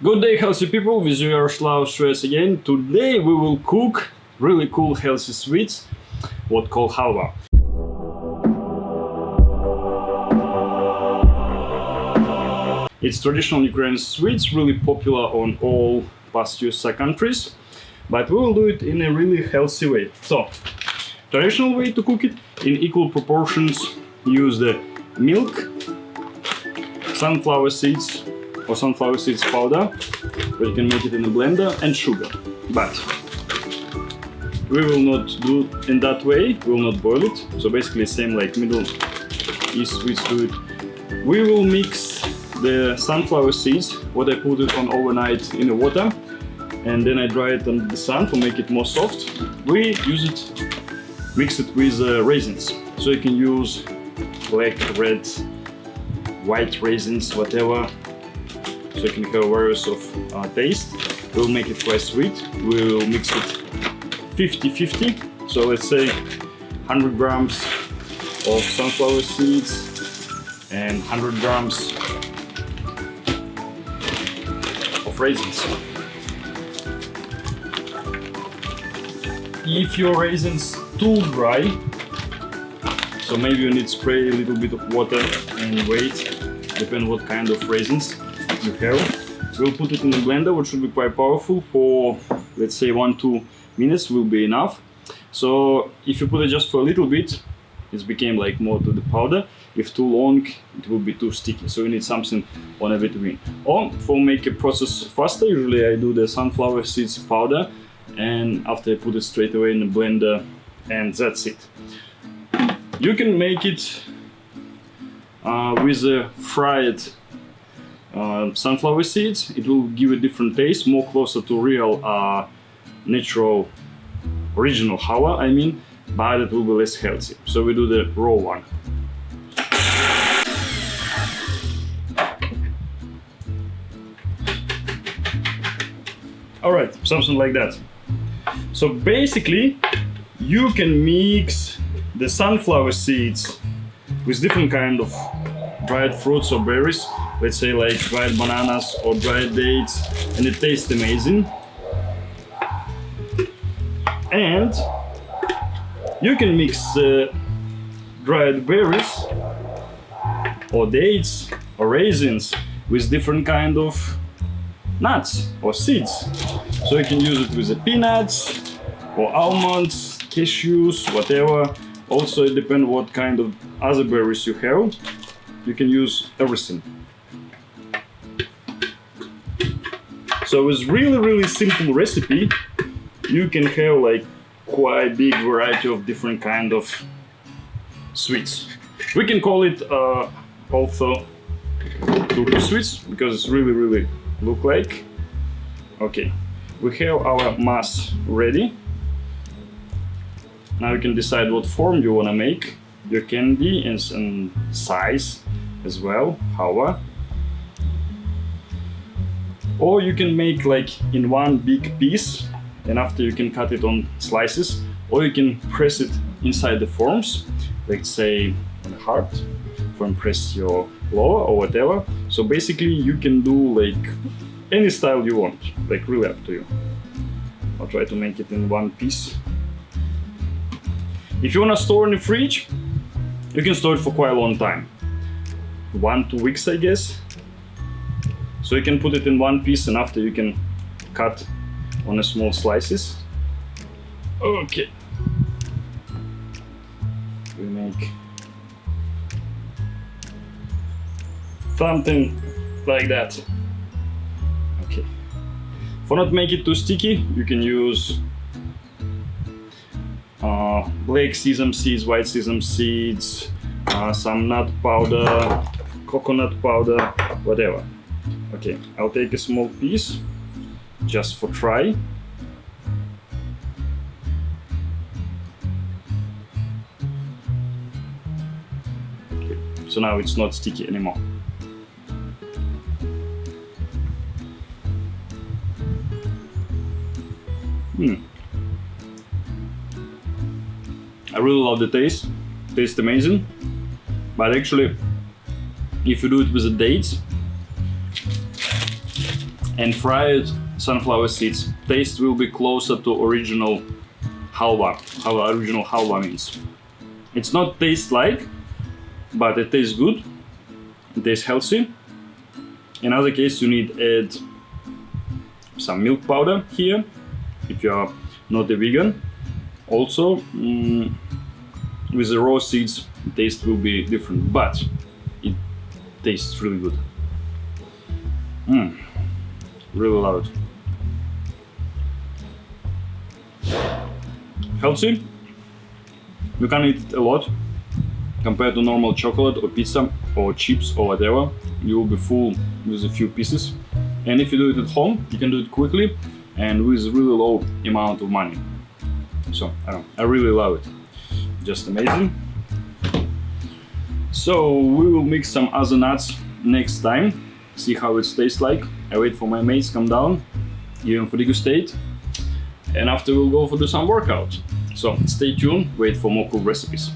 Good day, healthy people, with you Yaroslav Shvets again. Today we will cook really cool healthy sweets, what called halva. It's traditional Ukrainian sweets, really popular on all past USA countries, but we will do it in a really healthy way. So, traditional way to cook it, in equal proportions, use the milk, sunflower seeds or sunflower seeds powder, or you can make it in a blender, and sugar. But we will not do in that way, we will not boil it. So basically same like Middle East sweets do it. We will mix the sunflower seeds, what I put it on overnight in the water, and then I dry it on the sun to make it more soft. We use it, mix it with raisins. So you can use black, red, white raisins, whatever. So you can have various of taste. We'll make it quite sweet. We'll mix it 50-50. So let's say 100 grams of sunflower seeds and 100 grams of raisins. If your raisins too dry, so maybe you need to spray a little bit of water and wait, depending what kind of raisins you have. We'll put it in the blender, which should be quite powerful, for let's say 1-2 minutes will be enough. So if you put it just for a little bit, it became like more to the powder. If too long, it will be too sticky. So you need something on a between. Or for make a process faster, usually I do the sunflower seeds powder, and after I put it straight away in the blender, and that's it. You can make it with a fried sunflower seeds. It will give a different taste, more closer to real natural original halva, I mean, but it will be less healthy. So we do the raw one. Alright, something like that. So basically you can mix the sunflower seeds with different kind of dried fruits or berries, let's say like dried bananas or dried dates, and it tastes amazing. And you can mix dried berries or dates or raisins with different kind of nuts or seeds. So you can use it with the peanuts or almonds, cashews, whatever. Also it depends what kind of other berries you have. You can use everything. So with really simple recipe, you can have like quite big variety of different kind of sweets. We can call it also cookie sweets, because it's really look like. Okay, we have our mass ready. Now you can decide what form you want to make your candy, and size as well, halva. Or you can make like in one big piece, and after you can cut it on slices, or you can press it inside the forms, let's say on a heart, for press your lower or whatever. So basically you can do like any style you want, like really up to you. I'll try to make it in one piece. If you want to store in the fridge, you can store it for quite a long time. 1-2 weeks, I guess. So you can put it in one piece, and after you can cut on a small slices. Okay. We make something like that. Okay. For not make it too sticky, you can use black sesame seeds, white sesame seeds, some nut powder, coconut powder, whatever. Okay, I'll take a small piece just for try. Okay, so now it's not sticky anymore. I really love the taste. Tastes amazing. But actually, if you do it with the dates and fried sunflower seeds. Taste will be closer to original halva. Original halva means. It's not taste like, but it tastes good. It tastes healthy. In other case, you need add some milk powder here if you are not a vegan. Also, with the raw seeds, the taste will be different, but it tastes really good. Really love it. Healthy. You can eat it a lot compared to normal chocolate or pizza or chips or whatever. You will be full with a few pieces. And if you do it at home, you can do it quickly and with really low amount of money. So I really love it. Just amazing. So we will mix some other nuts next time. See how it tastes like. I wait for my mates come down, even for degustate, and after we'll go for do some workout. So stay tuned, wait for more cool recipes.